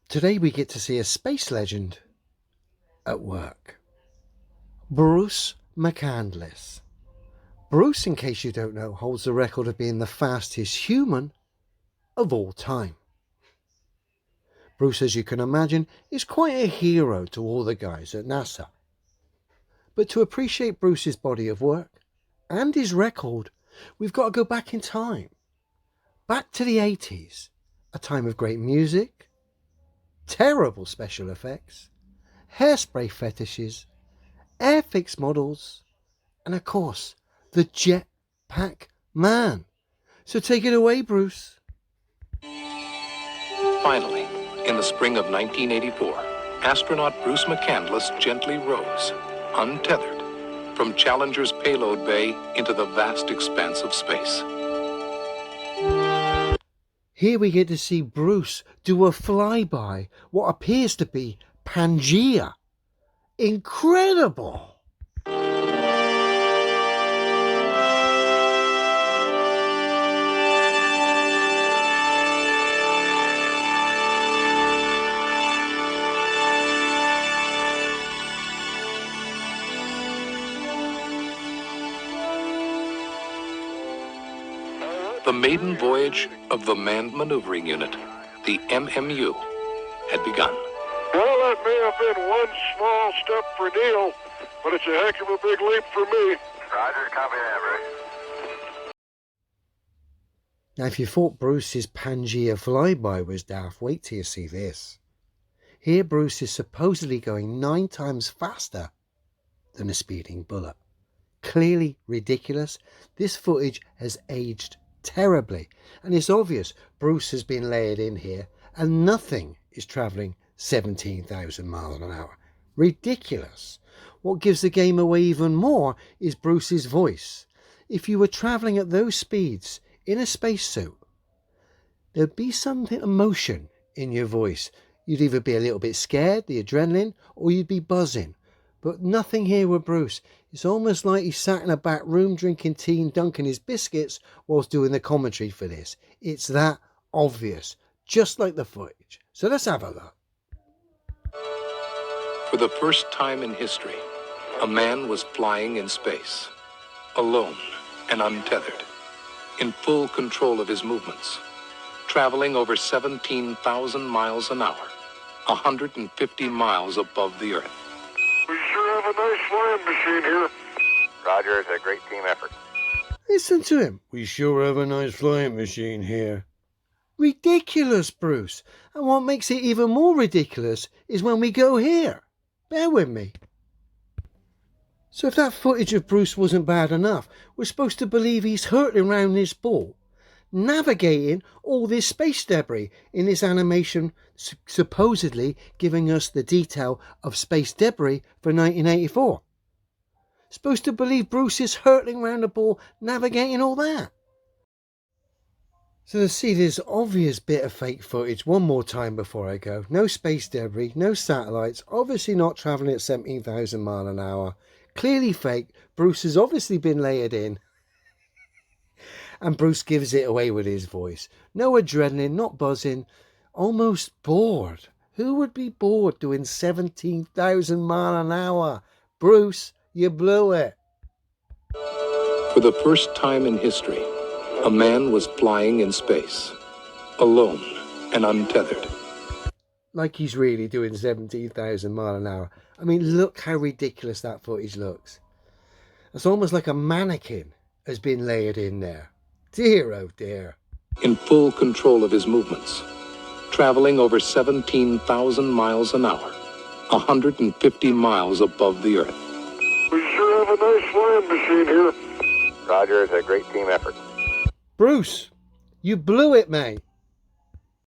Today we get to see a space legend at work. Bruce McCandless. Bruce, in case you don't know, holds the record of being the fastest human of all time. Bruce, as you can imagine, is quite a hero to all the guys at NASA. But to appreciate Bruce's body of work and his record, we've got to go back in time. Back to the 80s, a time of great music, terrible special effects, hairspray fetishes, Airfix models, and of course, the Jetpack Man. So take it away, Bruce. Finally, in the spring of 1984, astronaut Bruce McCandless gently rose, untethered, from Challenger's payload bay into the vast expanse of space. Here we get to see Bruce do a flyby, what appears to be Pangea. Incredible! The maiden voyage of the Manned Maneuvering Unit, the MMU, had begun. Well, that may have been one small step for Neil, but it's a heck of a big leap for me. Roger, copy that, Bruce. Now, if you thought Bruce's Pangea flyby was daft, wait till you see this. Here Bruce is supposedly going 9 times faster than a speeding bullet. Clearly ridiculous. This footage has aged terribly, and it's obvious Bruce has been layered in here and nothing is travelling 17,000 miles an hour. Ridiculous. What gives the game away even more is Bruce's voice. If you were travelling at those speeds in a spacesuit, there'd be some emotion in your voice. You'd either be a little bit scared, the adrenaline, or you'd be buzzing. But nothing here with Bruce. It's almost like he sat in a back room drinking tea and dunking his biscuits whilst doing the commentary for this. It's that obvious, just like the footage. So let's have a look. For the first time in history, a man was flying in space, alone and untethered, in full control of his movements, traveling over 17,000 miles an hour, 150 miles above the Earth. We sure have a nice flying machine here. Roger, it's a great team effort. Listen to him. We sure have a nice flying machine here. Ridiculous, Bruce. And what makes it even more ridiculous is when we go here. Bear with me. So if that footage of Bruce wasn't bad enough, we're supposed to believe he's hurtling around this ball, navigating all this space debris in this animation, supposedly giving us the detail of space debris for 1984. Supposed to believe Bruce is hurtling around the ball, navigating all that. So to see this obvious bit of fake footage one more time before I go. No space debris, no satellites, obviously not travelling at 17,000 miles an hour. Clearly fake. Bruce has obviously been layered in. And Bruce gives it away with his voice. No adrenaline, not buzzing, almost bored. Who would be bored doing 17,000 miles an hour? Bruce, you blew it. For the first time in history, a man was flying in space, alone and untethered. Like he's really doing 17,000 miles an hour. I mean, look how ridiculous that footage looks. It's almost like a mannequin has been layered in there. Dear, oh dear. In full control of his movements, traveling over 17,000 miles an hour, 150 miles above the Earth. We sure have a nice flying machine here. Roger, it's a great team effort. Bruce, you blew it, mate.